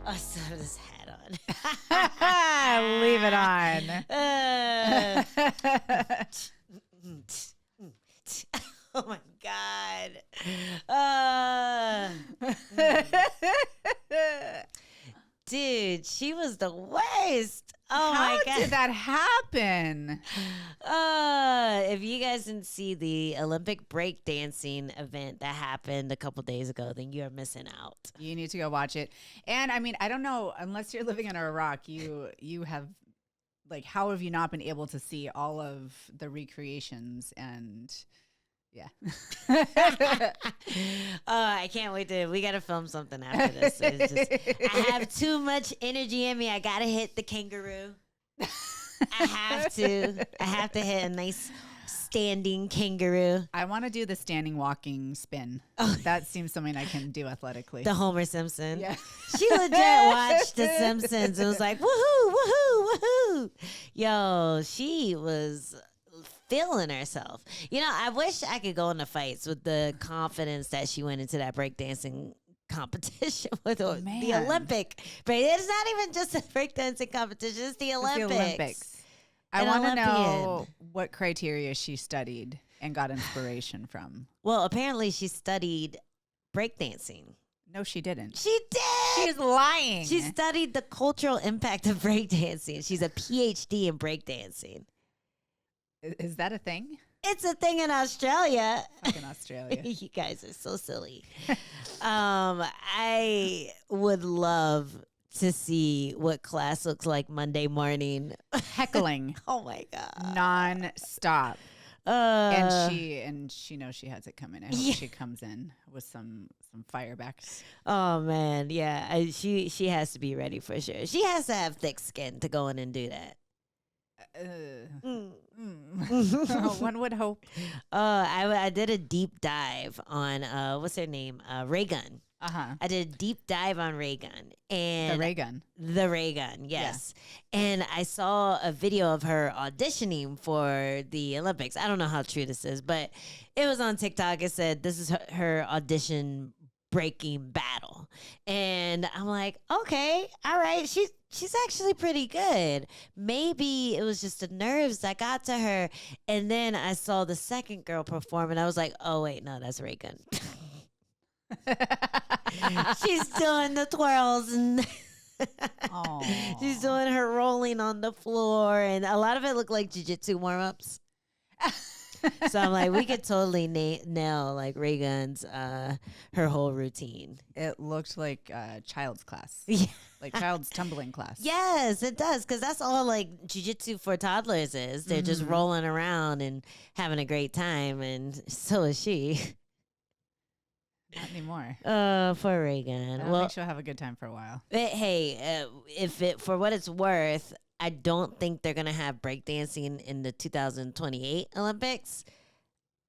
Oh, so this hat on. Leave it on. Oh my God. Dude, she was the worst. Oh my God. How did that happen? If you guys didn't see the Olympic breakdancing event that happened a couple days ago, then you're missing out. You need to go watch it. And I mean, I don't know, unless you're living in Iraq, you have, like, how have you not been able to see all of the recreations? And yeah. I can't wait we got to film something after this. It's just, I have too much energy in me. I got to hit the kangaroo. I have to hit a nice standing kangaroo. I want to do the standing walking spin. Oh. That seems something I can do athletically. The Homer Simpson. Yeah. She legit watched The Simpsons. It was like, woohoo, woohoo, woohoo. Yo, she was feeling herself. You know, I wish I could go into fights with the confidence that she went into that breakdancing competition with the Olympic. But it's not even just a breakdancing competition. It's the Olympics. I want to know what criteria she studied and got inspiration from. Well, apparently she studied breakdancing. No, she didn't. She did. She's lying. She studied the cultural impact of breakdancing. She's a PhD in breakdancing. Is that a thing? It's a thing in Australia. Fucking Australia. You guys are so silly. I would love to see what class looks like Monday morning. Heckling. Oh my God. Non-stop. And she knows she has it coming. I hope she comes in with some firebacks. Oh man, yeah. She has to be ready for sure. She has to have thick skin to go in and do that. One would hope. I did a deep dive on what's her name? Raygun. I did a deep dive on Raygun. And the Raygun, yes. Yeah. And I saw a video of her auditioning for the Olympics. I don't know how true this is, but it was on TikTok. It said this is her audition breaking battle. And I'm like, okay, all right. She's actually pretty good. Maybe it was just the nerves that got to her. And then I saw the second girl perform and I was like, oh wait, no, that's Raygun. She's doing the twirls and she's doing her rolling on the floor, and a lot of it looked like jiu-jitsu warm-ups. So I'm like, we could totally nail like Raygun's her whole routine. It looked like child's class. Yeah. Like child's tumbling class. Yes, it does, because that's all like jiu-jitsu for toddlers is. They're just rolling around and having a great time, and so is she. Not anymore. For Raygun. I think she'll have a good time for a while. Hey, for what it's worth, I don't think they're gonna have breakdancing in the 2028 Olympics.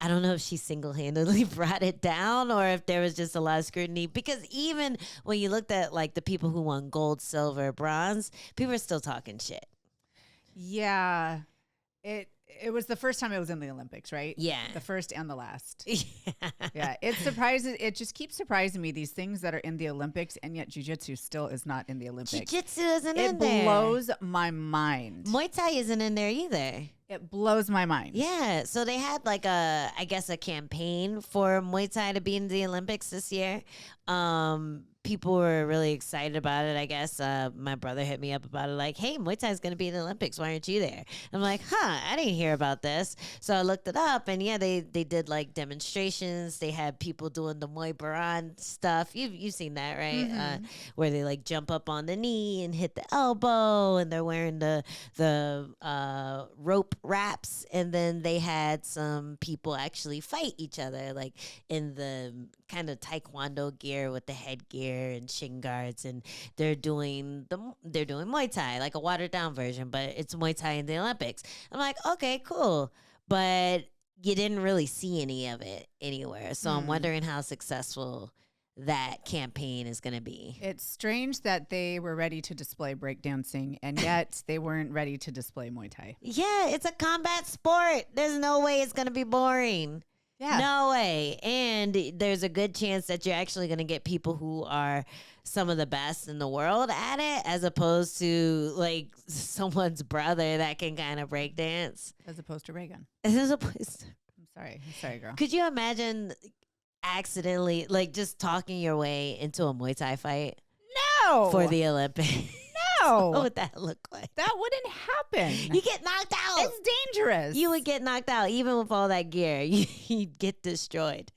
I don't know if she single-handedly brought it down or if there was just a lot of scrutiny. Because even when you looked at like the people who won gold, silver, bronze, people are still talking shit. Yeah, it was the first time it was in the Olympics, right? Yeah. The first and the last. Yeah. It surprises. It just keeps surprising me, these things that are in the Olympics, and yet jiu-jitsu still is not in the Olympics. Jiu-jitsu isn't in there. It blows my mind. Muay Thai isn't in there either. It blows my mind. Yeah. So they had like a campaign for Muay Thai to be in the Olympics this year. People were really excited about it, I guess. My brother hit me up about it like, hey, Muay Thai is going to be in the Olympics. Why aren't you there? I'm like, I didn't hear about this. So I looked it up, and yeah, they did like demonstrations. They had people doing the Muay Baran stuff. You've seen that, right? Mm-hmm. Where they like jump up on the knee and hit the elbow, and they're wearing the rope wraps. And then they had some people actually fight each other, like in the kind of taekwondo gear with the headgear and shin guards, and they're doing Muay Thai, like a watered down version, but it's Muay Thai in the Olympics. I'm like, okay, cool, but you didn't really see any of it anywhere. So I'm wondering how successful that campaign is going to be. It's strange that they were ready to display breakdancing, and yet they weren't ready to display Muay Thai. Yeah, it's a combat sport. There's no way it's going to be boring. Yeah. No way. And there's a good chance that you're actually going to get people who are some of the best in the world at it, as opposed to like someone's brother that can kind of break dance. As opposed to Raygun. As opposed to, I'm sorry, girl. could you imagine accidentally, like, just talking your way into a Muay Thai fight? No. For the Olympics. No. What would that look like? That wouldn't happen. You get knocked out. It's dangerous. You would get knocked out even with all that gear. You'd get destroyed.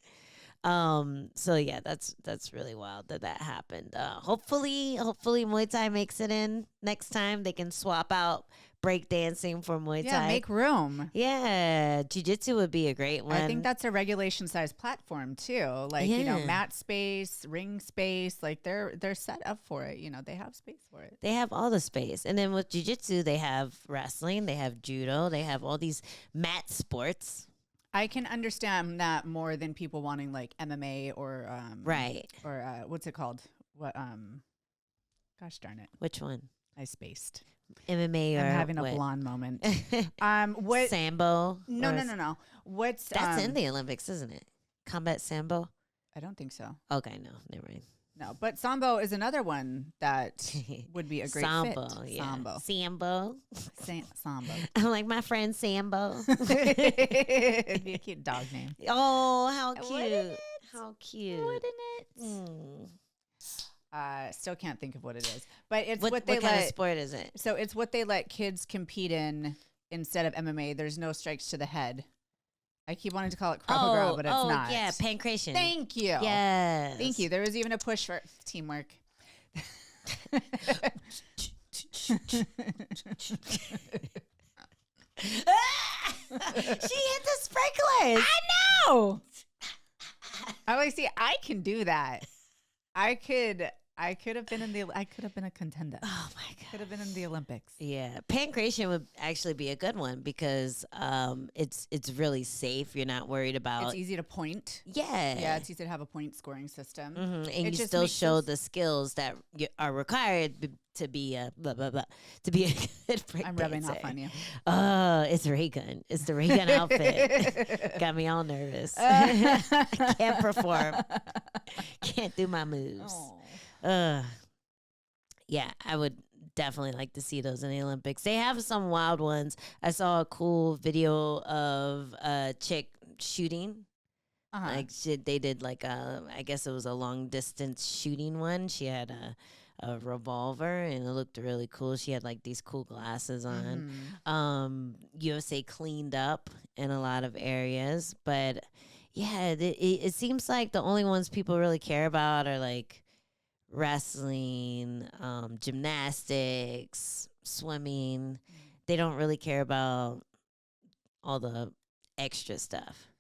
So yeah, that's really wild that happened. Hopefully Muay Thai makes it in next time. They can swap out breakdancing for Muay Thai. Yeah, make room. Yeah, jiu-jitsu would be a great one. I think that's a regulation size platform too. Like, you know, mat space, ring space, like they're set up for it. You know, they have space for it. They have all the space. And then with jiu-jitsu, they have wrestling, they have judo, they have all these mat sports. I can understand that more than people wanting like MMA or right. Or what's it called? What gosh darn it. Which one? I spaced. MMA or I'm having what? a blonde moment. What Sambo? No. What's that's in the Olympics, isn't it? Combat Sambo? I don't think so. Okay, no, never mind. No, but Sambo is another one that would be a great Sambo, fit. Yeah. Sambo. Sambo. I'm like my friend Sambo. It'd be a cute dog name. Oh, how cute. Wouldn't it? How cute. Wouldn't it? Still can't think of what it is. But it's what they what let. kind of sport is it? So it's what they let kids compete in instead of MMA. There's no strikes to the head. I keep wanting to call it Krav Maga, but it's not. Oh, yeah, pancration. Thank you. Yes. Thank you. There was even a push for teamwork. She hit the sprinklers. I know. I like, see, I can do that. I could have been a contender. Oh my god. Could have been in the Olympics. Yeah. Pancration would actually be a good one because it's really safe. You're not worried about It's easy to point. Yeah. Yeah, it's easy to have a point scoring system. Mm-hmm. And it you still show the skills that are required to be a blah blah blah to be a good break I'm rubbing off on you. It's Raygun. It's the Raygun outfit. Got me all nervous. I can't perform. Can't do my moves. Yeah, I would definitely like to see those in the Olympics. They have some wild ones. I saw a cool video of a chick shooting. Like they did like I guess it was a long distance shooting one. She had a revolver and it looked really cool. She had like these cool glasses on. USA cleaned up in a lot of areas, but yeah, it seems like the only ones people really care about are like wrestling, gymnastics, swimming. They don't really care about all the extra stuff.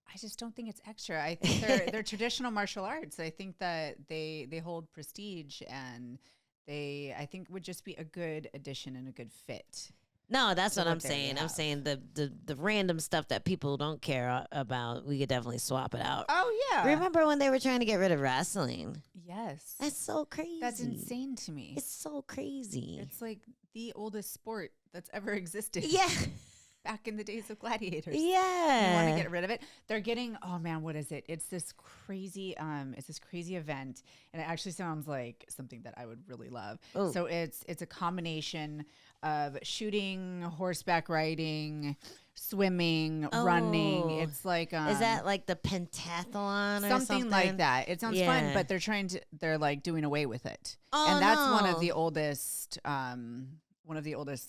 I just don't think it's extra. I think they're traditional martial arts. I think that they hold prestige, and I think would just be a good addition and a good fit. No, that's what I'm saying. I'm saying the random stuff that people don't care about, we could definitely swap it out. Oh, yeah. Remember when they were trying to get rid of wrestling? Yes. That's so crazy. That's insane to me. It's so crazy. It's like the oldest sport that's ever existed. Yeah. Back in the days of gladiators. Yeah. You want to get rid of it? They're getting, oh man, what is it? It's this crazy event, and it actually sounds like something that I would really love. Ooh. So it's a combination of shooting, horseback riding, swimming, running. It's like is that like the pentathlon or something like that? It sounds fun, but they're like doing away with it. And that's one of the oldest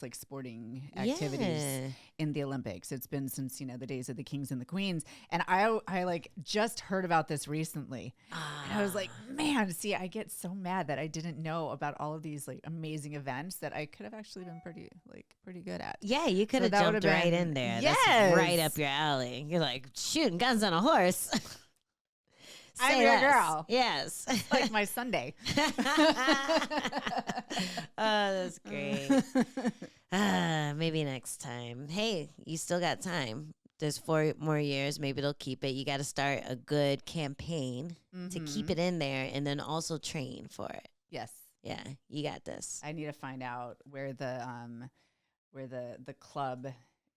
like sporting activities in the Olympics. It's been since, the days of the kings and the queens. And I like just heard about this recently. And I was like, man, see, I get so mad that I didn't know about all of these like amazing events that I could have actually been pretty good at. Yeah, you could have jumped right in there. Yes. That's right up your alley. You're like, shooting guns on a horse. I'm your girl. Yes. Like my Sunday. That's great. Maybe next time. Hey, you still got time. There's 4 more years. Maybe they'll keep it. You got to start a good campaign to keep it in there, and then also train for it. Yes. Yeah, you got this. I need to find out where the club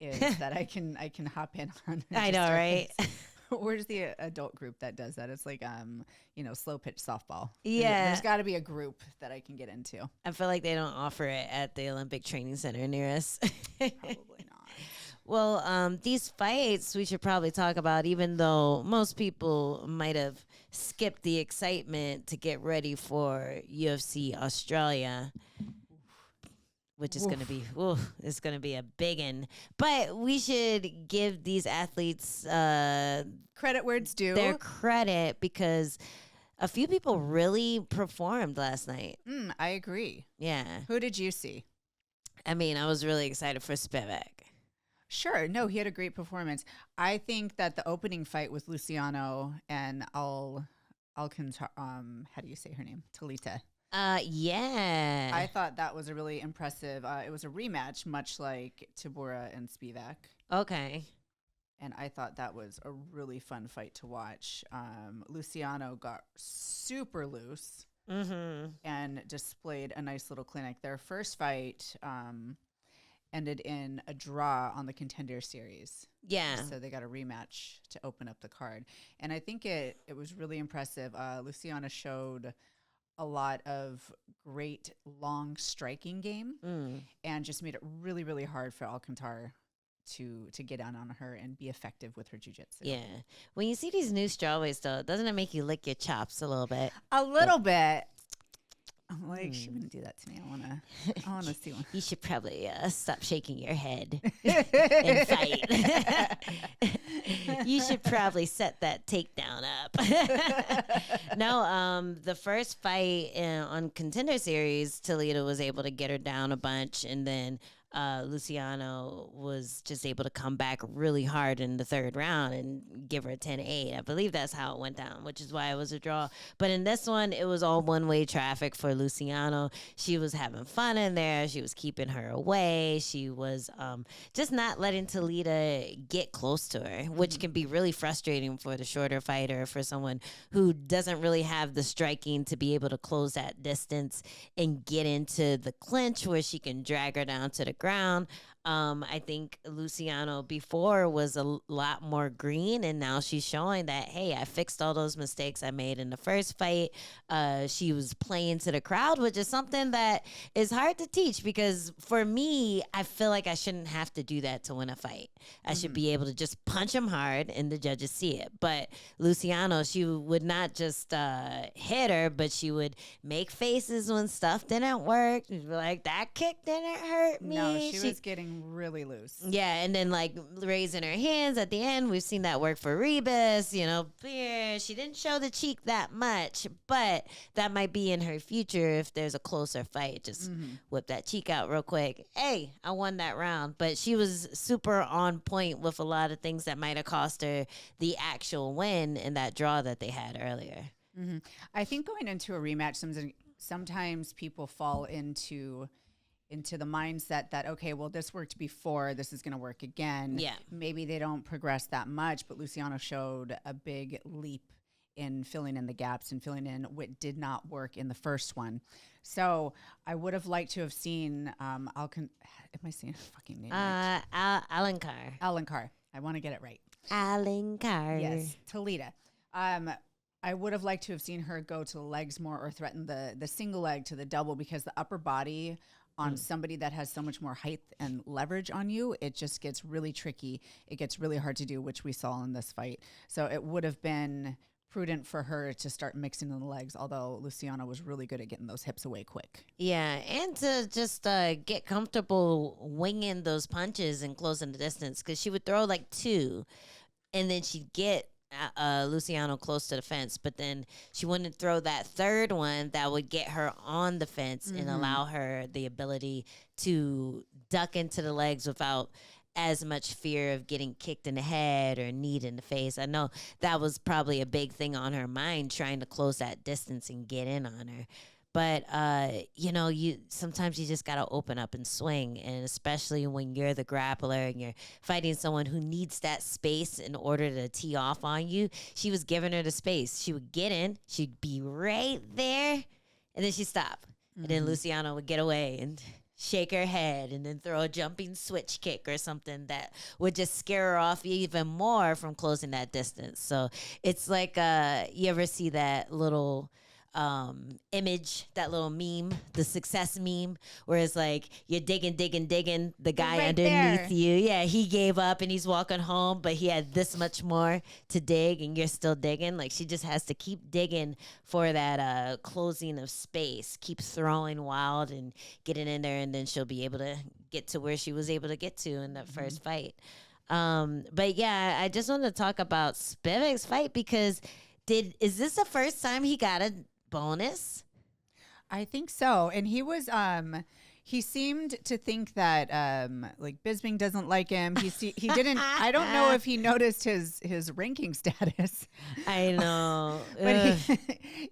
is that I can hop in on. I know, right? Where's the adult group that does that? It's like, slow pitch softball. Yeah. There's got to be a group that I can get into. I feel like they don't offer it at the Olympic Training Center near us. Probably not. Well, these fights we should probably talk about, even though most people might have skipped the excitement to get ready for UFC Australia, which is going to be, it's going to be a big one. But we should give these athletes credit where it's due. Their credit, because a few people really performed last night. I agree. Yeah. Who did you see? I mean, I was really excited for Spivac. Sure. No, he had a great performance. I think that the opening fight with Luciano and Alencar, how do you say her name? Talita. Yeah. I thought that was a really impressive. It was a rematch, much like Tybura and Spivac. Okay. And I thought that was a really fun fight to watch. Luciano got super loose and displayed a nice little clinic. Their first fight ended in a draw on the contender series. Yeah. So they got a rematch to open up the card. And I think it was really impressive. Luciano showed a lot of great long striking game and just made it really, really hard for Alencar to get down on her and be effective with her jiu-jitsu. Yeah. When you see these new strawweights, though, doesn't it make you lick your chops a little bit? A little bit. I'm like, she wouldn't do that to me. I wanna see one. You should probably stop shaking your head and fight. You should probably set that takedown up. No, the first fight on Contender Series, Toledo was able to get her down a bunch, and then Luciano was just able to come back really hard in the third round and give her a 10-8. I believe that's how it went down, which is why it was a draw. But in this one, it was all one-way traffic for Luciano. She was having fun in there. She was keeping her away. She was just not letting Toledo get close to her, which can be really frustrating for the shorter fighter, for someone who doesn't really have the striking to be able to close that distance and get into the clinch where she can drag her down to the ground. I think Luciano before was a lot more green, and now she's showing that, hey, I fixed all those mistakes I made in the first fight. She was playing to the crowd, which is something that is hard to teach, because for me, I feel like I shouldn't have to do that to win a fight. I should be able to just punch him hard and the judges see it. But Luciano, she would not just hit her, but she would make faces when stuff didn't work. She'd be like, that kick didn't hurt me. No, she was getting really loose. Yeah, and then like raising her hands at the end. We've seen that work for Rebus. She didn't show the cheek that much, but that might be in her future if there's a closer fight. Just whip that cheek out real quick. Hey, I won that round. But she was super on point with a lot of things that might have cost her the actual win in that draw that they had earlier. I think going into a rematch, sometimes people fall into the mindset that, okay, well, this worked before, this is going to work again. Yeah. Maybe they don't progress that much, but Luciano showed a big leap in filling in the gaps and filling in what did not work in the first one. So I would have liked to have seen, am I saying her fucking name right? Alencar. Alencar. I want to get it right. Alencar. Yes, Toledo. I would have liked to have seen her go to the legs more, or threaten the single leg to the double, because the upper body on somebody that has so much more height and leverage on you, it just gets really tricky. It gets really hard to do, which we saw in this fight. So it would have been prudent for her to start mixing in the legs, although Luciano was really good at getting those hips away quick. Yeah, and to just get comfortable winging those punches and closing the distance, because she would throw like two, and then she'd get Luciano close to the fence, but then she wouldn't throw that third one that would get her on the fence and allow her the ability to duck into the legs without as much fear of getting kicked in the head or kneed in the face. I know that was probably a big thing on her mind, trying to close that distance and get in on her. But, sometimes you just got to open up and swing. And especially when you're the grappler and you're fighting someone who needs that space in order to tee off on you. She was giving her the space. She would get in. She'd be right there. And then she'd stop. And then Luciano would get away. And shake her head and then throw a jumping switch kick or something that would just scare her off even more from closing that distance. So it's like you ever see that little image, that little meme, the success meme, where it's like you're digging, the guy right underneath there. You. Yeah, he gave up and he's walking home, but he had this much more to dig and you're still digging. Like she just has to keep digging for that closing of space, keep throwing wild and getting in there, and then she'll be able to get to where she was able to get to in the first fight. But yeah, I just want to talk about Spivac's fight because is this the first time he got a bonus? I think so. And he was he seemed to think that like Bisping doesn't like him. He didn't I don't know if he noticed his ranking status. I know. But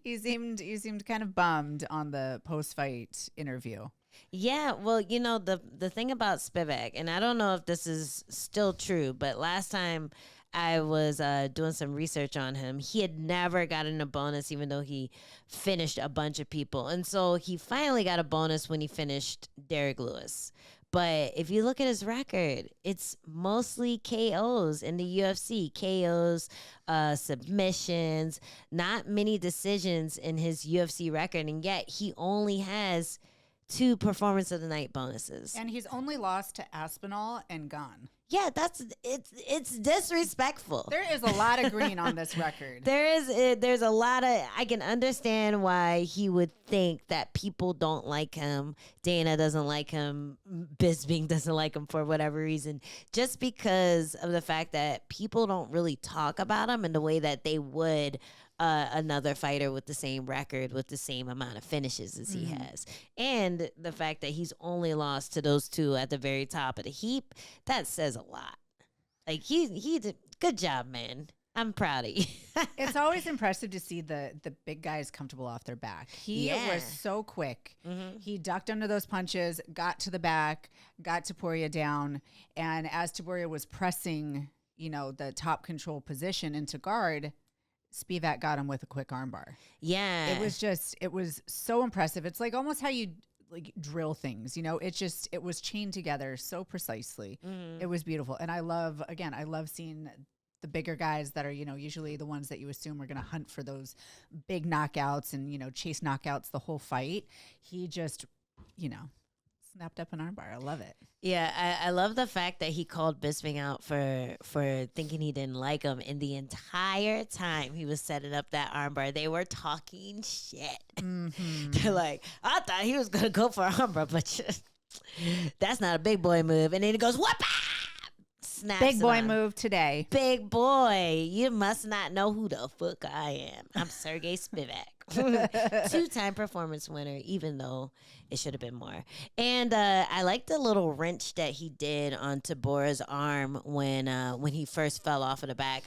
he seemed kind of bummed on the post-fight interview. Yeah, well, you know, the thing about Spivac, and I don't know if this is still true, but last time I was doing some research on him, he had never gotten a bonus even though he finished a bunch of people. And so he finally got a bonus when he finished Derek Lewis. But if you look at his record, it's mostly KOs in the UFC. KOs, submissions, not many decisions in his UFC record. And yet he only has 2 Performance of the Night bonuses. And he's only lost to Aspinall and Gunn. Yeah, it's disrespectful. There is a lot of green on this record. There's a lot of, I can understand why he would think that people don't like him. Dana doesn't like him. Bisping doesn't like him for whatever reason. Just because of the fact that people don't really talk about him in the way that they would another fighter with the same record, with the same amount of finishes as he has. And the fact that he's only lost to those 2 at the very top of the heap, that says a lot. Like he did good job, man. I'm proud of you. It's always impressive to see the big guys comfortable off their back. He was so quick. He ducked under those punches, got to the back, got Tybura down, and as Tybura was pressing, you know, the top control position into guard, Spivac got him with a quick armbar. Yeah. It was so impressive. It's like almost how you like drill things, you know, it was chained together so precisely. It was beautiful. And I love seeing the bigger guys that are, you know, usually the ones that you assume are going to hunt for those big knockouts and, you know, chase knockouts the whole fight. He just, you know, snapped up an armbar. I love it. Yeah, I love the fact that he called Bisping out for thinking he didn't like him. And the entire time he was setting up that armbar, they were talking shit. They're like, I thought he was going to go for armbar, but that's not a big boy move. And then he goes, what? Snaps big boy move today. Big boy. You must not know who the fuck I am. I'm Sergey Spivac. 2-time performance winner, even though it should have been more. And I like the little wrench that he did on Tybura's arm when he first fell off of the back.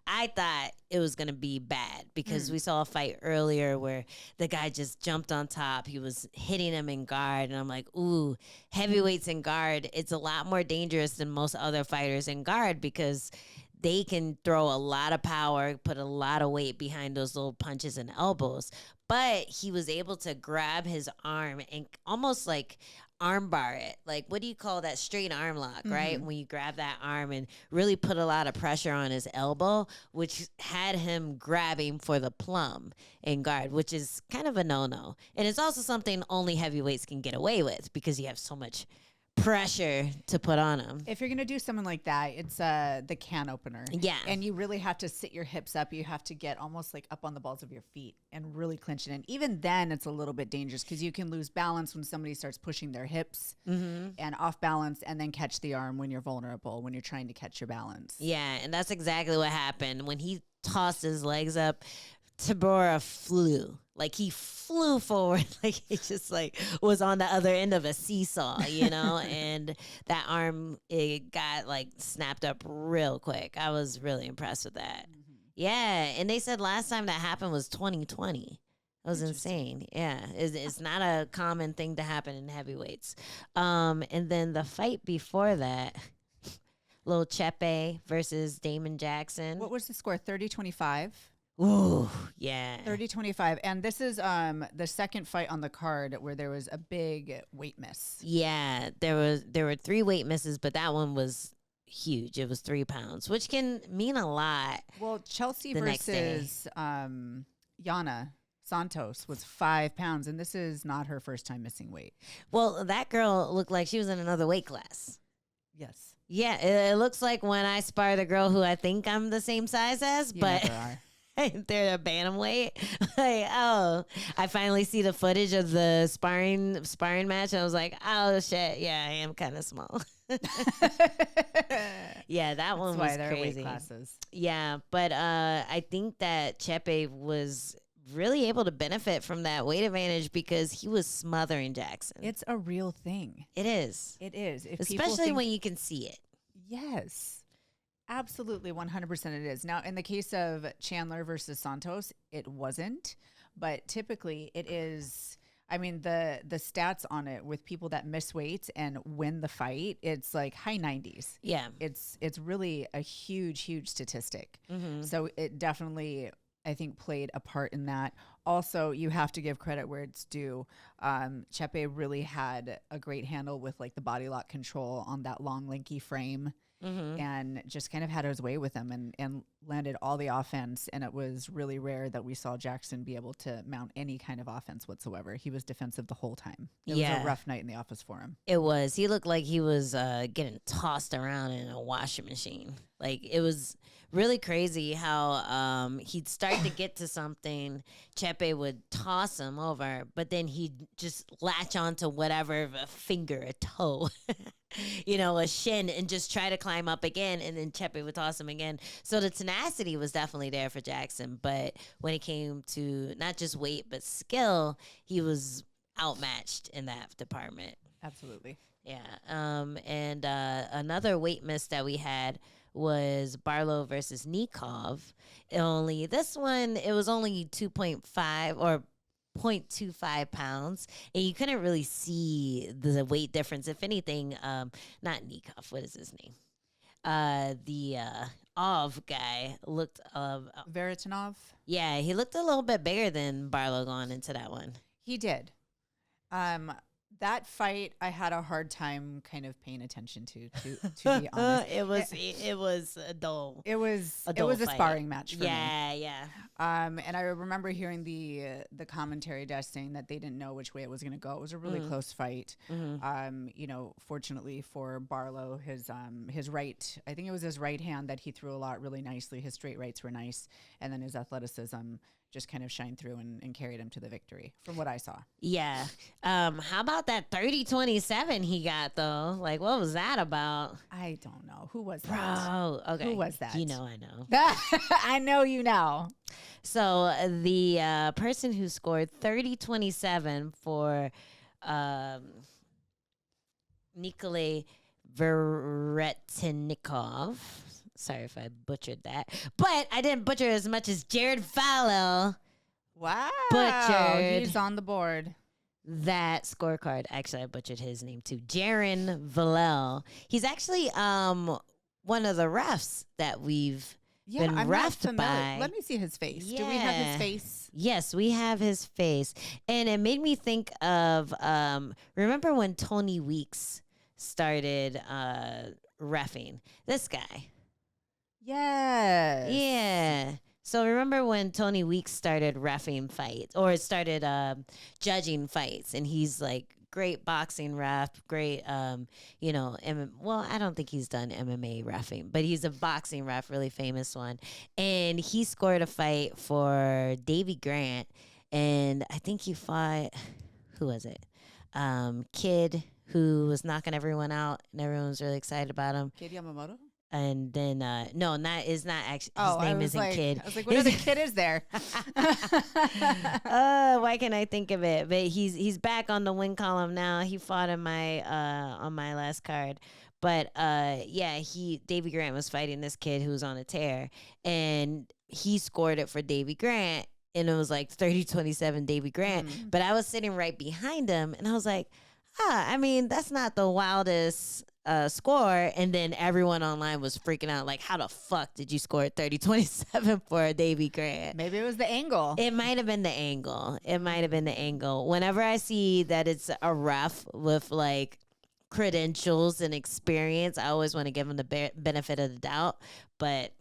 I thought it was gonna be bad because we saw a fight earlier where the guy just jumped on top. He was hitting him in guard, and I'm like, ooh, heavyweights in guard. It's a lot more dangerous than most other fighters in guard because they can throw a lot of power, put a lot of weight behind those little punches and elbows. But he was able to grab his arm and almost like armbar it. Like, what do you call that? Straight arm lock, right? When you grab that arm and really put a lot of pressure on his elbow, which had him grabbing for the plum in guard, which is kind of a no-no. And it's also something only heavyweights can get away with because you have so much pressure to put on them. If you're going to do something like that, it's the can opener. Yeah. And you really have to sit your hips up. You have to get almost like up on the balls of your feet and really clinch it in. Even then, it's a little bit dangerous because you can lose balance when somebody starts pushing their hips and off balance and then catch the arm when you're vulnerable, when you're trying to catch your balance. Yeah, and that's exactly what happened. When he tossed his legs up, Tybura flew. Like, he flew forward. Like, he just, like, was on the other end of a seesaw, you know? And that arm, it got, like, snapped up real quick. I was really impressed with that. Yeah, and they said last time that happened was 2020. That was insane. Yeah, it's not a common thing to happen in heavyweights. And then the fight before that, little Chepe versus Damon Jackson. What was the score, 30-25? Ooh, yeah. 30-25. And this is the second fight on the card where there was a big weight miss. Yeah, there were 3 weight misses, but that one was huge. It was 3 pounds, which can mean a lot. Well, Chelsea versus Yana Santos was 5 pounds, and this is not her first time missing weight. Well, that girl looked like she was in another weight class. Yes. Yeah, it looks like when I spar the girl who I think I'm the same size as, but they're a bantamweight. Like, oh, I finally see the footage of the sparring match, and I was like, oh shit, yeah, I am kind of small. Yeah, that one was crazy. Weight classes. Yeah, but I think that Chepe was really able to benefit from that weight advantage because he was smothering Jackson. It's a real thing. It is. It is. Especially when you can see it. Yes. Absolutely, 100% it is. Now, in the case of Chandler versus Santos, it wasn't. But typically, it is. I mean, the stats on it with people that miss weight and win the fight, it's like high 90s. Yeah. It's really a huge, huge statistic. Mm-hmm. So it definitely, I think, played a part in that. Also, you have to give credit where it's due. Chepe really had a great handle with like the body lock control on that long, lanky frame. Mm-hmm. And just kind of had his way with him and landed all the offense. And it was really rare that we saw Jackson be able to mount any kind of offense whatsoever. He was defensive the whole time. It was a rough night in the office for him. It was. He looked like he was getting tossed around in a washing machine. Like, it was really crazy how he'd start to get to something. Chepe would toss him over, but then he'd just latch onto whatever, a finger, a toe, a shin, and just try to climb up again. And then Chepe would toss him again. So the tenacity was definitely there for Jackson. But when it came to not just weight, but skill, he was outmatched in that department. Absolutely. Yeah. And another weight miss that we had was Barlow versus Nikov. This one, it was only 2.5 or 0.25 pounds, and you couldn't really see the weight difference. If anything, not Nikov, what is his name? The Ov guy looked Veretennikov. Yeah, he looked a little bit bigger than Barlow going into that one. He did. That fight, I had a hard time kind of paying attention to be honest. It was a dull. It was a sparring match for me. Yeah. And I remember hearing the commentary desk saying that they didn't know which way it was going to go. It was a really close fight. Mm-hmm. Fortunately for Barlow, his right, I think it was his right hand that he threw a lot really nicely. His straight rights were nice, and then his athleticism just kind of shined through and carried him to the victory from what I saw. Yeah. How about that 30-27 he got, though? Like, what was that about? I don't know. Who was that? Bro, okay. Who was that? You know I know. I know you know. So the person who scored 30-27 for Nikolai Veretennikov. Sorry if I butchered that. But I didn't butcher as much as Jared Fowler. Wow. Butchered. He's on the board. That scorecard. Actually, I butchered his name too. Jaron Vallel. He's actually one of the refs that we've been refed by. Let me see his face. Yeah. Do we have his face? Yes, we have his face. And it made me think of, remember when Tony Weeks started reffing? This guy. Yes. Yeah. So remember when Tony Weeks started reffing fights or started judging fights, and he's like great boxing ref, great, well, I don't think he's done MMA reffing, but he's a boxing ref, really famous one. And he scored a fight for Davy Grant, and I think he fought, who was it? Kid who was knocking everyone out, and everyone was really excied about him. Kid Yamamoto? And then, no, is not actually, his name isn't Kid. I was like, what other kid is there? Why can't I think of it? But he's back on the win column now. He fought on my last card. But, Davy Grant was fighting this kid who was on a tear. And he scored it for Davy Grant. And it was like 30-27 Davy Grant. But I was sitting right behind him. And I was like, that's not the wildest score, and then everyone online was freaking out like, how the fuck did you score 30-27 for Davy Grant? Maybe it was the angle. It might have been the angle. Whenever I see that it's a ref with like credentials and experience, I always want to give him the benefit of the doubt, but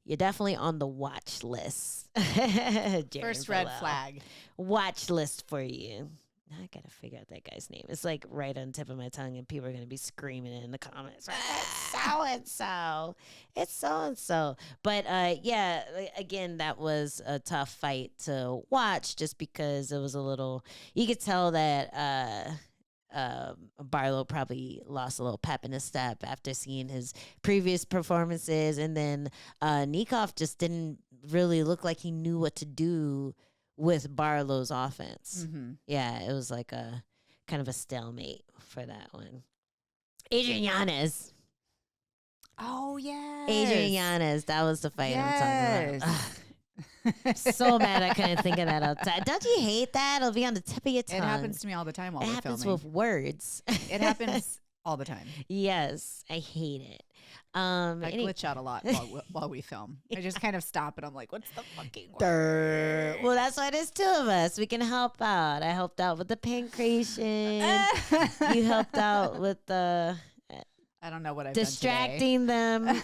you're definitely on the watch list. First red flag. Watch list for you. Now I gotta figure out that guy's name. It's like right on the tip of my tongue, and people are gonna be screaming it in the comments. It's so and so. It's so and so. But yeah, again, that was a tough fight to watch, just because it was a little. You could tell that Barlow probably lost a little pep in his step after seeing his previous performances, and then Nikov just didn't really look like he knew what to do with Barlow's offense. Mm-hmm. Yeah, it was like a kind of a stalemate for that one. Adrian Yanez. Oh, yeah. Adrian Yanez. That was the fight I'm talking about. So mad I couldn't think of that all the time. Don't you hate that? It'll be on the tip of your tongue. It happens to me all the time while we're filming. It happens with words. It happens all the time. Yes, I hate it. I glitch out a lot while we film. I just kind of stop and I'm like, what's the fucking word? Well, that's why there's two of us. We can help out. I helped out with the pancreation. You helped out with the... I don't know what I've distracting them while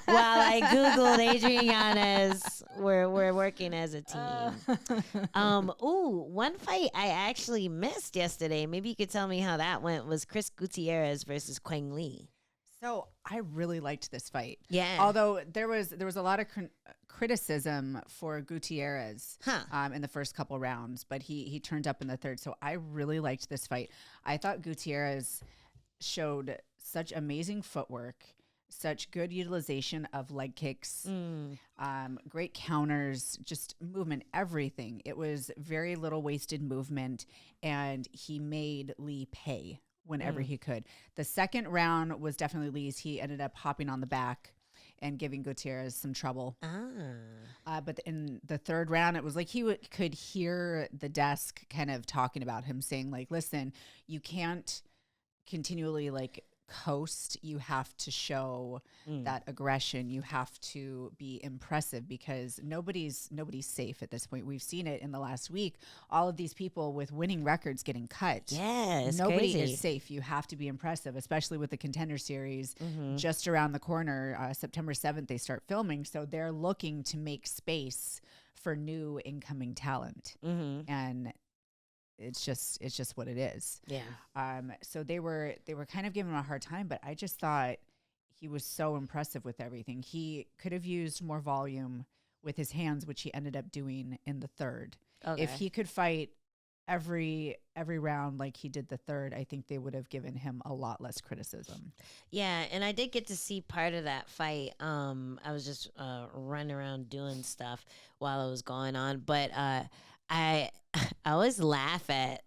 I Googled Adrian Yanez. We're working as a team. One fight I actually missed yesterday. Maybe you could tell me how that went. Was Chris Gutierrez versus Quang Lee. So I really liked this fight. Yeah. Although there was a lot of criticism for Gutierrez in the first couple rounds, but he turned up in the third. So I really liked this fight. I thought Gutierrez showed such amazing footwork, such good utilization of leg kicks, great counters, just movement, everything. It was very little wasted movement, and he made Lee pay whenever he could. The second round was definitely Lee's. He ended up hopping on the back and giving Gutierrez some trouble. But in the third round, it was like he could hear the desk kind of talking about him, saying like, listen, you can't continually like coast. You have to show that aggression. You have to be impressive, because nobody's safe at this point. We've seen it in the last week. All of these people with winning records getting cut. Yeah, nobody crazy. is safe. You have to be impressive, especially with the Contender Series just around the corner. September 7th, they start filming, so they're looking to make space for new incoming talent. And it's just what it is. Yeah. So they were kind of giving him a hard time, but I just thought he was so impressive with everything. He could have used more volume with his hands, which he ended up doing in the third. Okay. If he could fight every round like he did the third, I think they would have given him a lot less criticism. Yeah, and I did get to see part of that fight. I was just running around doing stuff while it was going on, but I always laugh at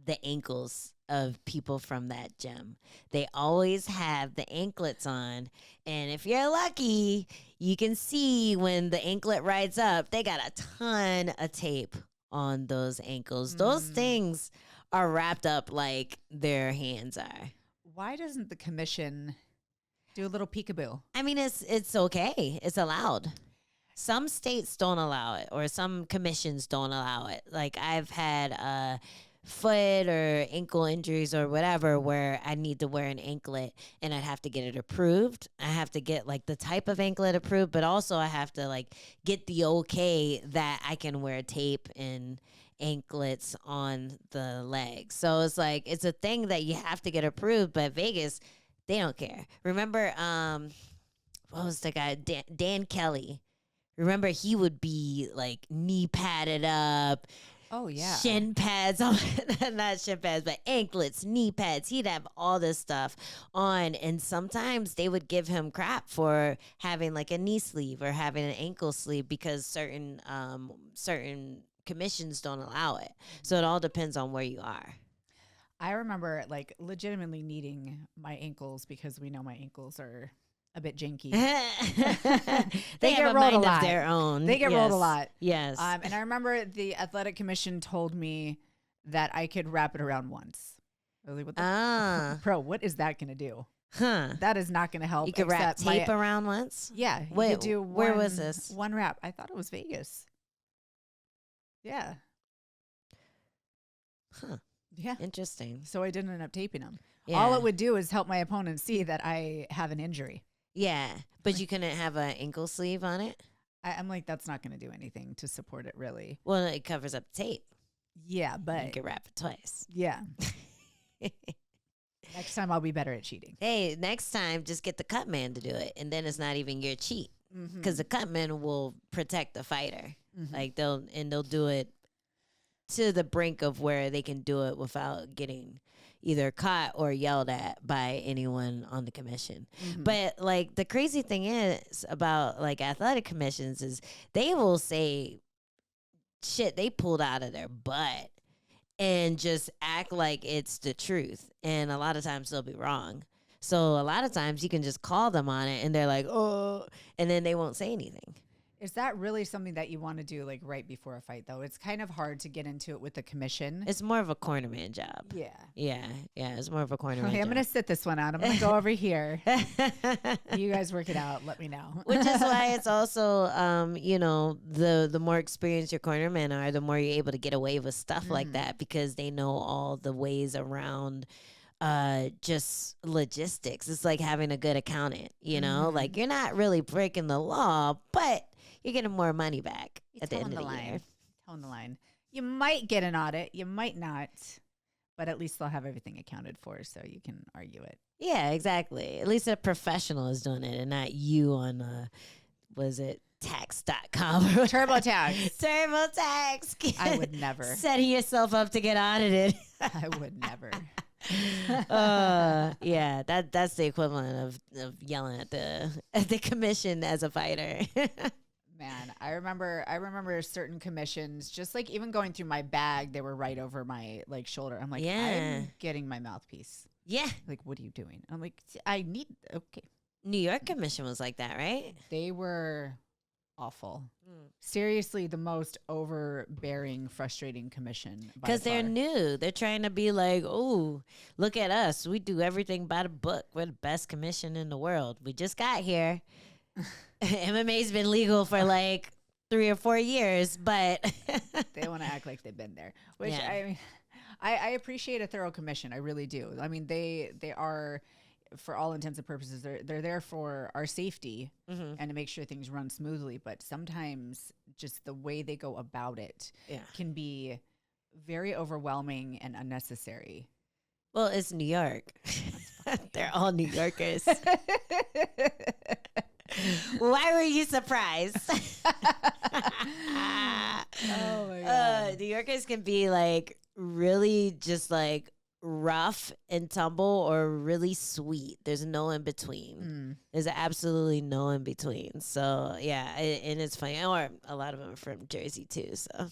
the ankles of people from that gym. They always have the anklets on, and if you're lucky, you can see when the anklet rides up, they got a ton of tape on those ankles. Those things are wrapped up like their hands are. Why doesn't the commission do a little peekaboo? I mean, it's okay. It's allowed. Some states don't allow it, or some commissions don't allow it. Like I've had foot or ankle injuries or whatever where I need to wear an anklet and I'd have to get it approved. I have to get like the type of anklet approved, but also I have to like get the okay that I can wear tape and anklets on the legs. So it's like, it's a thing that you have to get approved, but Vegas, they don't care. Remember, what was the guy? Dan Kelly. Remember, he would be like knee padded up. Oh, yeah. Shin pads, not shin pads, but anklets, knee pads. He'd have all this stuff on. And sometimes they would give him crap for having like a knee sleeve or having an ankle sleeve because certain commissions don't allow it. So it all depends on where you are. I remember like legitimately needing my ankles because we know my ankles are a bit janky. They get rolled a lot. Of their own. They get rolled a lot. Yes. And I remember the athletic commission told me that I could wrap it around once. I was like, what the bro, what is that going to do? Huh. That is not going to help. You could wrap tape around once? Yeah. Wait, you could do where was this? One wrap. I thought it was Vegas. Yeah. Huh. Yeah. Interesting. So I didn't end up taping them. Yeah. All it would do is help my opponent see that I have an injury. Yeah. But you couldn't have an ankle sleeve on it? I'm like, that's not going to do anything to support it, really. Well, it covers up tape. Yeah, but you could wrap it twice. Yeah. Next time I'll be better at cheating. Hey, next time just get the cut man to do it, and then it's not even your cheat, because the cut man will protect the fighter. Like they'll do it to the brink of where they can do it without getting either caught or yelled at by anyone on the commission. But like the crazy thing is about like athletic commissions is they will say shit they pulled out of their butt and just act like it's the truth. And a lot of times they'll be wrong. So a lot of times you can just call them on it and they're like, oh, and then they won't say anything. Is that really something that you want to do like right before a fight though? It's kind of hard to get into it with the commission. It's more of a cornerman job. Yeah. Yeah. It's more of a cornerman Okay, job. I'm going to sit this one out. I'm going to go over here. You guys work it out. Let me know. Which is why it's also, the more experienced your cornermen are, the more you're able to get away with stuff like that because they know all the ways around just logistics. It's like having a good accountant, like you're not really breaking the law, but you're getting more money back at the end of the year. Towing the line. You might get an audit. You might not. But at least they'll have everything accounted for so you can argue it. Yeah, exactly. At least a professional is doing it and not you on, was it tax.com? TurboTax. TurboTax. I would never. Setting yourself up to get audited. I would never. Yeah, that's the equivalent of yelling at the commission as a fighter. Man, I remember certain commissions, just like even going through my bag, they were right over my like shoulder. I'm like, I'm getting my mouthpiece. Yeah. Like, what are you doing? I'm like, okay. New York commission was like that, right? They were awful. Seriously, the most overbearing, frustrating commission. Because they're new. They're trying to be like, oh, look at us. We do everything by the book. We're the best commission in the world. We just got here. MMA's been legal for like 3 or 4 years, but they want to act like they've been there. Which I appreciate a thorough commission. I really do. I mean, they are, for all intents and purposes, they're there for our safety and to make sure things run smoothly. But sometimes just the way they go about it can be very overwhelming and unnecessary. Well, it's New York. They're all New Yorkers. Why were you surprised? Oh my God. New Yorkers can be like really just like rough and tumble or really sweet. There's no in between. There's absolutely no in between. So yeah, and it's funny. Or a lot of them are from Jersey too. So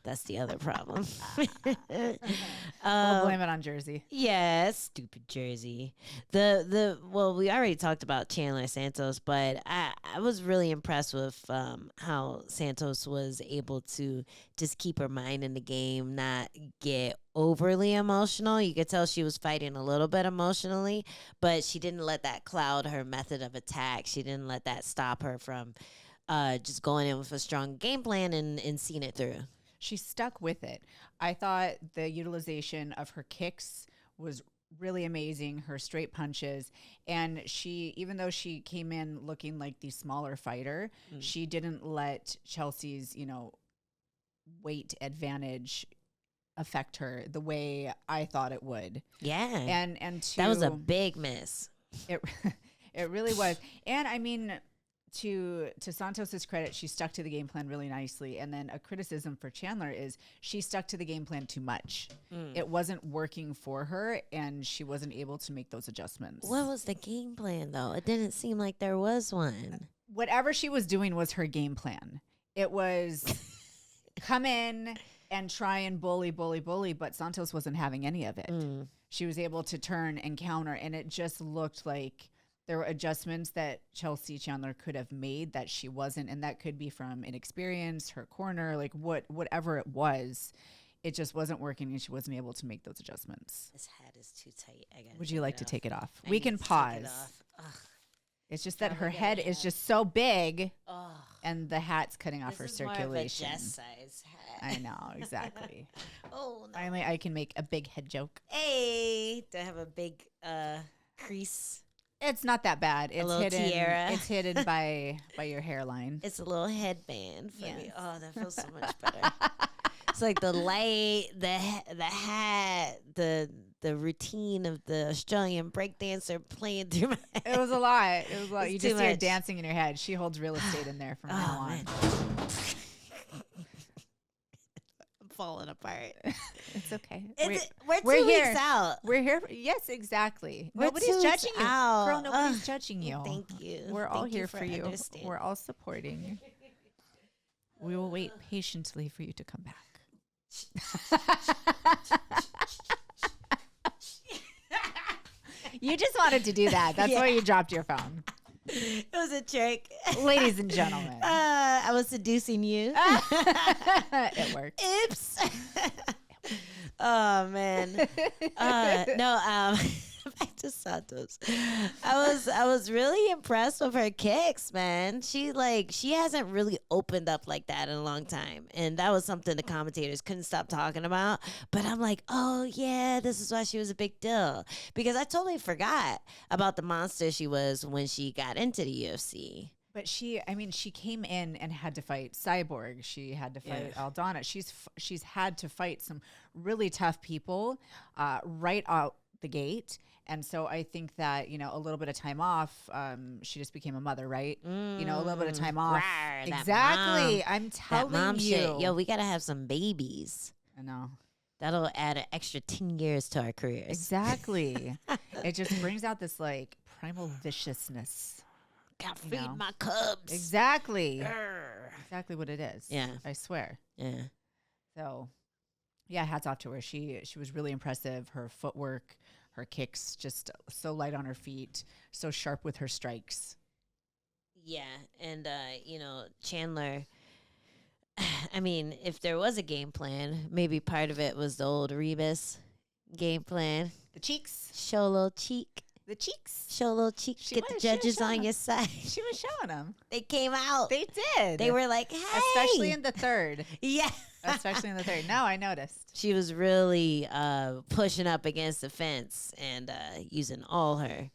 that's the other problem. We'll blame it on Jersey. Yeah, stupid Jersey. Well, we already talked about Chandler Santos, but I was really impressed with how Santos was able to just keep her mind in the game, not get overly emotional. You could tell she was fighting a little bit emotionally, but she didn't let that cloud her method of attack. She didn't let that stop her from just going in with a strong game plan and seeing it through. She stuck with it. I thought the utilization of her kicks was really amazing, her straight punches. And she, even though she came in looking like the smaller fighter, she didn't let Chelsea's, weight advantage affect her the way I thought it would. Yeah. And that was a big miss. It really was. And I mean, to Santos's credit, she stuck to the game plan really nicely. And then a criticism for Chandler is she stuck to the game plan too much. It wasn't working for her, and she wasn't able to make those adjustments. What was the game plan, though? It didn't seem like there was one. Whatever she was doing was her game plan. It was come in and try and bully, but Santos wasn't having any of it. She was able to turn and counter, and it just looked like there were adjustments that Chelsea Chandler could have made that she wasn't, and that could be from inexperience, her corner, like whatever it was. it just wasn't working and she wasn't able to make those adjustments. This hat is too tight. Would you like to take it off? We can pause. It's just that her head is just so big, and the hat's cutting off her circulation. This is more of a Jess size hat. I know, exactly. Oh, no. Finally, I can make a big head joke. Hey, do I have a big crease? It's not that bad. It's hidden. Tiara. It's hidden by your hairline. It's a little headband for me. Oh, that feels so much better. It's like the light, the hat, the routine of the Australian breakdancer playing through my head. It was a lot. You just see her much. dancing in your head. She holds real estate in there from now on. I'm falling apart. It's okay. We're 2 weeks out. We're here. Yes, exactly. We're Nobody's 2 judging weeks you. out. Girl, nobody's judging you. Thank you. We're all here for you. Understanding. We're all supporting you. We will wait patiently for you to come back. You just wanted to do that. That's why you dropped your phone. It was a trick. Ladies and gentlemen. I was seducing you. It worked. Oops. Oh, man. No, back to Santos. I was really impressed with her kicks, man. She hasn't really opened up like that in a long time. And that was something the commentators couldn't stop talking about. But I'm like, oh yeah, this is why she was a big deal. Because I totally forgot about the monster she was when she got into the UFC. But she came in and had to fight Cyborg. She had to fight Aldana. She's had to fight some really tough people right out the gate. And so I think that, a little bit of time off, she just became a mother, right? A little bit of time off. Exactly. I'm telling you. Shit. Yo, we got to have some babies. I know. That'll add an extra 10 years to our careers. Exactly. It just brings out this primal viciousness. Gotta feed my cubs. Exactly. Grr. Exactly what it is. Yeah. I swear. Yeah. So, yeah, hats off to her. She was really impressive. Her footwork, her kicks, just so light on her feet, so sharp with her strikes. Yeah, and Chandler. I mean, if there was a game plan, maybe part of it was the old Rebus game plan. The cheeks. Show a little cheek. The cheeks. Show a little cheek. Get the judges on your side. She was showing them. They came out. They did. They were like, hey. Especially in the third. Yeah. Especially in the third. No, I noticed. She was really pushing up against the fence and using all her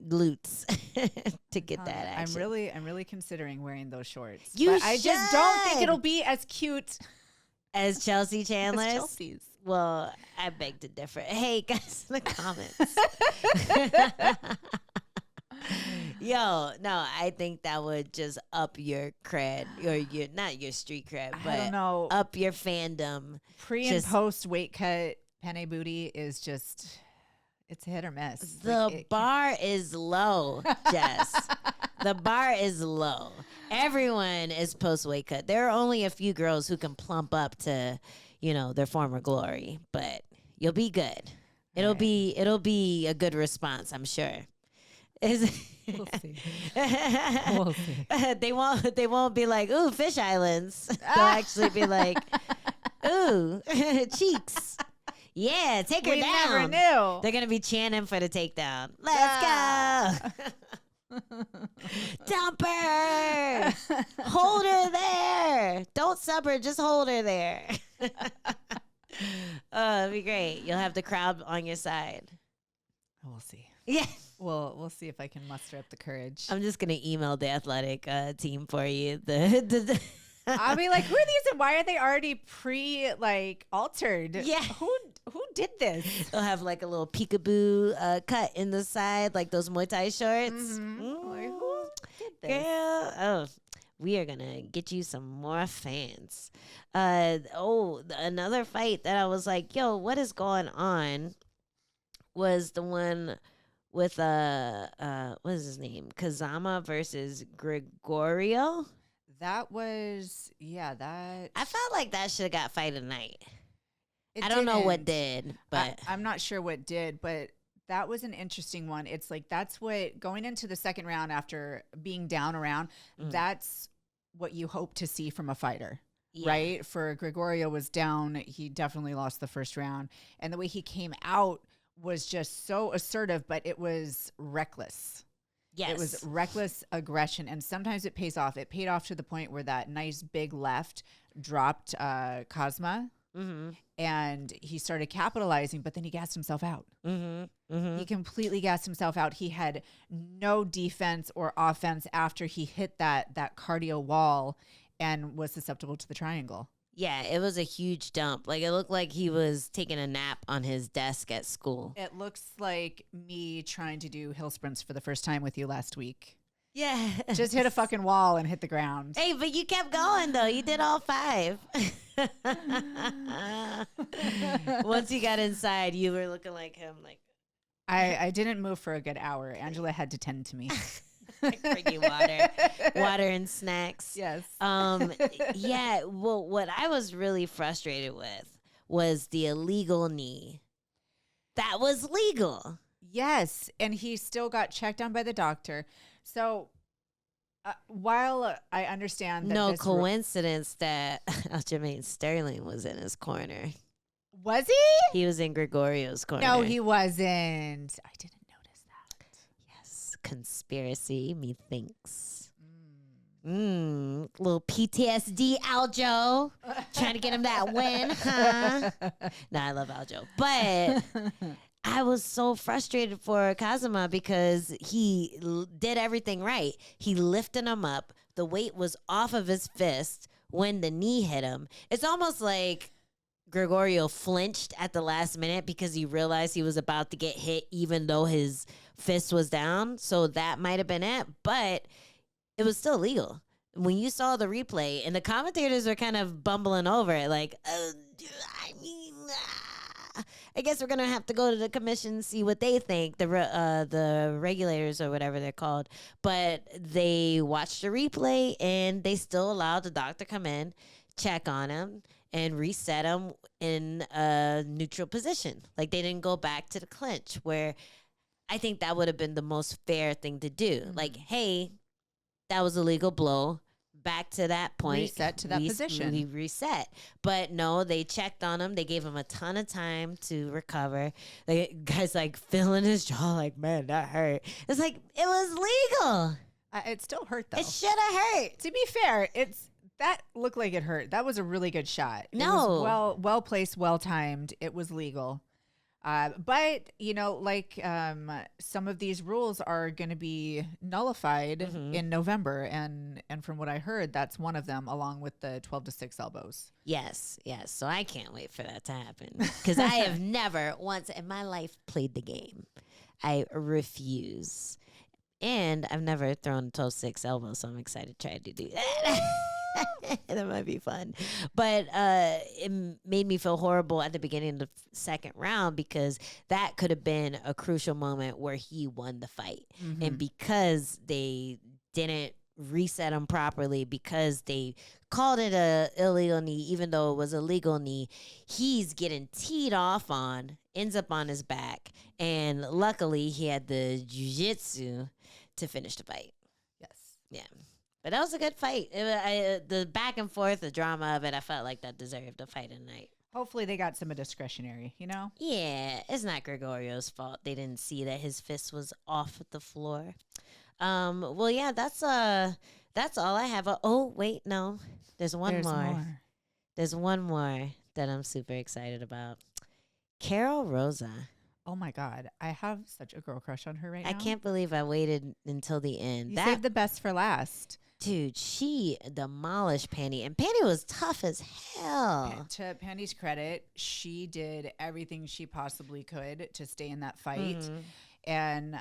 glutes to get that action. I'm really considering wearing those shorts. I just don't think it'll be as cute as Chelsea Chandler's. As Chelsea's. Well, I beg to differ. Hey, guys in the comments. Yo, no, I think that would just up your cred, or not your street cred, but I don't know. Up your fandom. Pre and post weight cut Penne booty is just, it's hit or miss. The bar is low, Jess. The bar is low. Everyone is post weight cut. There are only a few girls who can plump up to, their former glory, but you'll be good. It'll be a good response, I'm sure. We'll see. We'll see. They won't be like, ooh, fish islands. They'll actually be like, ooh, cheeks. Yeah, take her down. We never knew. They're gonna be chanting for the takedown. Let's go. Dump her. Hold her there. Don't sub her. Just hold her there. It'd be great. You'll have the crowd on your side. We'll see. Yeah. We'll see if I can muster up the courage. I'm just gonna email the athletic team for you. I'll be like, who are these and why are they already altered? Yeah. Who did this? They'll have like a little peekaboo cut in the side, like those Muay Thai shorts. Mm-hmm. Like, who did this? Girl, we are gonna get you some more fans. Another fight that I was like, yo, what is going on? Was the one with what is his name? Kazama versus Grigoriou. That was that. I felt like that should have got fight of the night. I don't know what did, but I'm not sure what did, but that was an interesting one. It's like that's what going into the second round after being down a round, that's what you hope to see from a fighter. right? For Grigoriou was down. He definitely lost the first round. And the way he came out was just so assertive, but it was reckless. Yes. It was reckless aggression. And sometimes it pays off. It paid off to the point where that nice big left dropped Kazama. Mm-hmm. And he started capitalizing, but then he gassed himself out. Mm-hmm. Mm-hmm. He completely gassed himself out. He had no defense or offense after he hit that cardio wall and was susceptible to the triangle. Yeah, it was a huge dump. Like, it looked like he was taking a nap on his desk at school. It looks like me trying to do hill sprints for the first time with you last week. Yeah. Just hit a fucking wall and hit the ground. Hey, but you kept going, though. You did all 5. Once you got inside, you were looking like him. Like, I didn't move for a good hour. Angela had to tend to me. Like, bring you water and snacks. Yes. Yeah. Well, what I was really frustrated with was the illegal knee. That was legal. Yes, and he still got checked on by the doctor. So while I understand that no coincidence that Aljamain Sterling was in his corner. Was he? He was in Grigoriou's corner. No, he wasn't. I didn't notice that. Yes, conspiracy, methinks. Little PTSD, Aljo. Trying to get him that win, huh? No, I love Aljo. But I was so frustrated for Kazama because he did everything right. He lifted him up. The weight was off of his fist when the knee hit him. It's almost like Grigoriou flinched at the last minute because he realized he was about to get hit even though his fist was down. So that might have been it. But it was still legal. When you saw the replay, and the commentators were kind of bumbling over it, like, I guess we're going to have to go to the commission, see what they think, the regulators or whatever they're called. But they watched the replay, and they still allowed the doctor come in, check on him, and reset him in a neutral position. Like, they didn't go back to the clinch, where I think that would have been the most fair thing to do. Mm-hmm. Like, hey, that was a legal blow. Back to that point. Reset to that position. We reset. But no, they checked on him. They gave him a ton of time to recover. The guy's like feeling his jaw like, man, that hurt. It's like, it was legal. It still hurt, though. It should have hurt. To be fair, that looked like it hurt. That was a really good shot. No. It was well placed, well timed. It was legal. But, some of these rules are going to be nullified in November. And from what I heard, that's one of them, along with the 12-6 elbows. Yes. So I can't wait for that to happen. Because I have never once in my life played the game. I refuse. And I've never thrown a 12-6 elbow, so I'm excited to try to do that. That might be fun. But it made me feel horrible at the beginning of the second round because that could have been a crucial moment where he won the fight. Mm-hmm. And because they didn't reset him properly, because they called it a illegal knee, even though it was a legal knee, he's getting teed off on, ends up on his back. And luckily, he had the jiu-jitsu to finish the fight. Yes. Yeah. But that was a good fight. The back and forth, the drama of it, I felt like that deserved a fight of the night. Hopefully they got some of discretionary, you know? Yeah, it's not Grigoriou's fault. They didn't see that his fist was off the floor. Well, yeah, that's all I have. Oh, wait, no. There's more. There's one more that I'm super excited about. Karol Rosa. Oh, my God. I have such a girl crush on her right now. I can't believe I waited until the end. You saved the best for last. Dude, she demolished Penne, and Penne was tough as hell. To Penne's credit, she did everything she possibly could to stay in that fight. Mm-hmm. And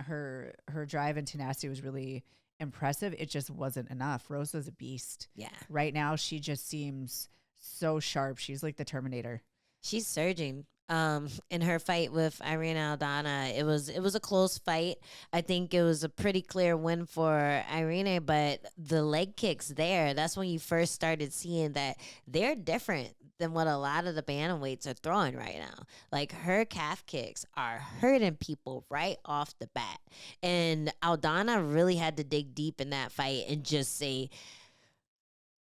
her drive and tenacity was really impressive. It just wasn't enough. Rosa's a beast. Yeah. Right now, she just seems so sharp. She's like the Terminator. She's surging. In her fight with Irene Aldana, it was a close fight. I think it was a pretty clear win for Irene, but the leg kicks there, that's when you first started seeing that they're different than what a lot of the bantamweights are throwing right now. Like, her calf kicks are hurting people right off the bat. And Aldana really had to dig deep in that fight and just say,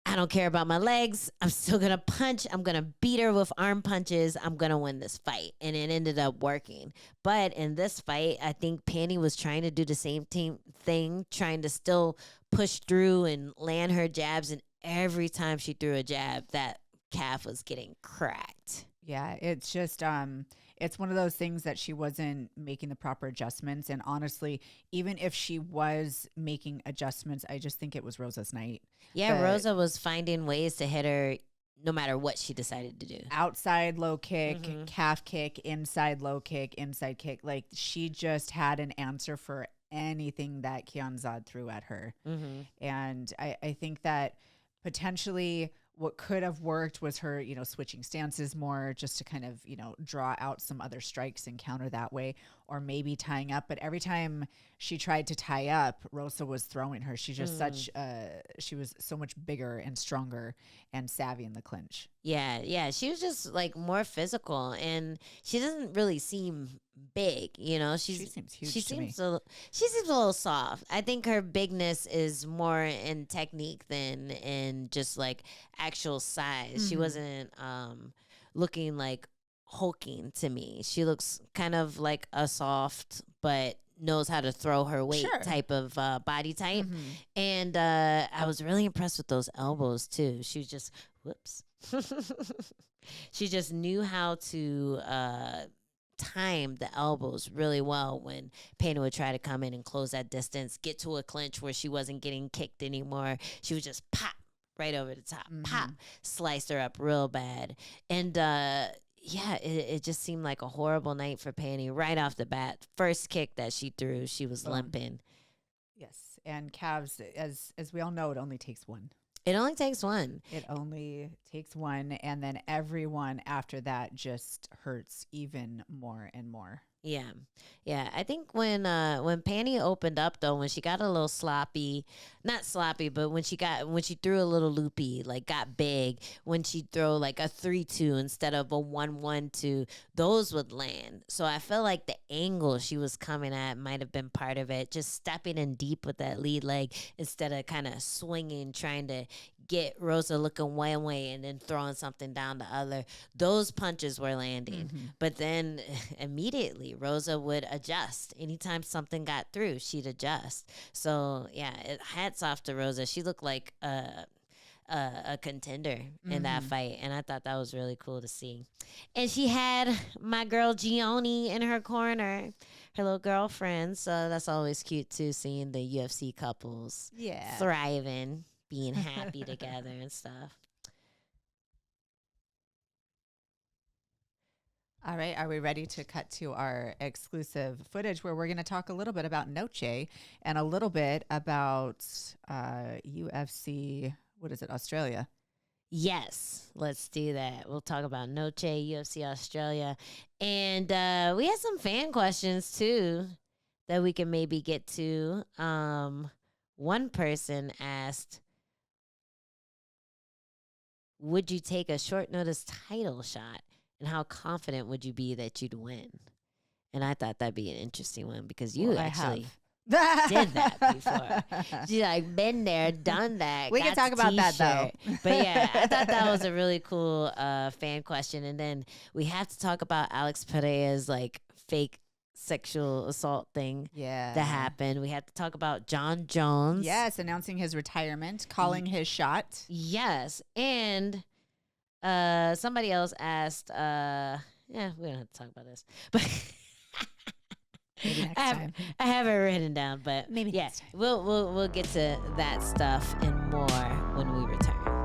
I don't care about my legs. I'm still going to punch. I'm going to beat her with arm punches. I'm going to win this fight. And it ended up working. But in this fight, I think Penne was trying to do the same thing, trying to still push through and land her jabs. And every time she threw a jab, that calf was getting cracked. Yeah, it's just it's one of those things that she wasn't making the proper adjustments. And honestly, even if she was making adjustments, I just think it was Rosa's night. Yeah, Rosa was finding ways to hit her no matter what she decided to do. Outside low kick, calf kick, inside low kick, inside kick. Like, she just had an answer for anything that Kianzad threw at her. And I think that potentially what could have worked was her, switching stances more just to kind of, draw out some other strikes and counter that way, or maybe tying up. But every time she tried to tie up, Rosa was throwing her. She's just she was so much bigger and stronger and savvy in the clinch. Yeah. She was just like more physical, and she doesn't really seem big, she seems huge. She seems a little soft. I think her bigness is more in technique than in just like actual size. She wasn't looking like hulking to me. She looks kind of like a soft but knows how to throw her weight type of body type. And I was really impressed with those elbows too. She was just she just knew how to time the elbows really well when Penne would try to come in and close that distance, get to a clinch where she wasn't getting kicked anymore. She would just pop right over the top, pop, sliced her up real bad. And it just seemed like a horrible night for Penne right off the bat. First kick that she threw, she was limping. Yes, and calves, as we all know, it only takes one. It only takes one. It only takes one, and then everyone after that just hurts even more and more. Yeah. I think when Penne opened up though, when she got a little sloppy, not sloppy, but when she threw a little loopy, like got big, when she'd throw like a 3-2 instead of a 1-1-2, those would land. So I felt like the angle she was coming at might have been part of it, just stepping in deep with that lead leg instead of kind of swinging, trying to get Rosa looking one way and then throwing something down the other. Those punches were landing. But then immediately Rosa would adjust. Anytime something got through, she'd adjust. So yeah, hats off to Rosa. She looked like a contender in that fight, and I thought that was really cool to see. And she had my girl Gioni in her corner, her little girlfriend. So that's always cute too, seeing the UFC couples thriving, being happy together and stuff. All right, are we ready to cut to our exclusive footage where we're going to talk a little bit about Noche and a little bit about UFC, what is it, Australia? Yes, let's do that. We'll talk about Noche, UFC Australia. And we had some fan questions too that we can maybe get to. One person asked, would you take a short notice title shot? And how confident would you be that you'd win? And I thought that'd be an interesting one because you actually did that before. She's like, been there, done that. We can talk about that though. But yeah, I thought that was a really cool fan question. And then we have to talk about Alex Pereira's like fake sexual assault thing that happened. We have to talk about John Jones. Yes, announcing his retirement, calling his shot. Yes, and somebody else asked, we don't have to talk about this, but maybe next time. I have it written down, but maybe next time. We'll get to that stuff and more when we return.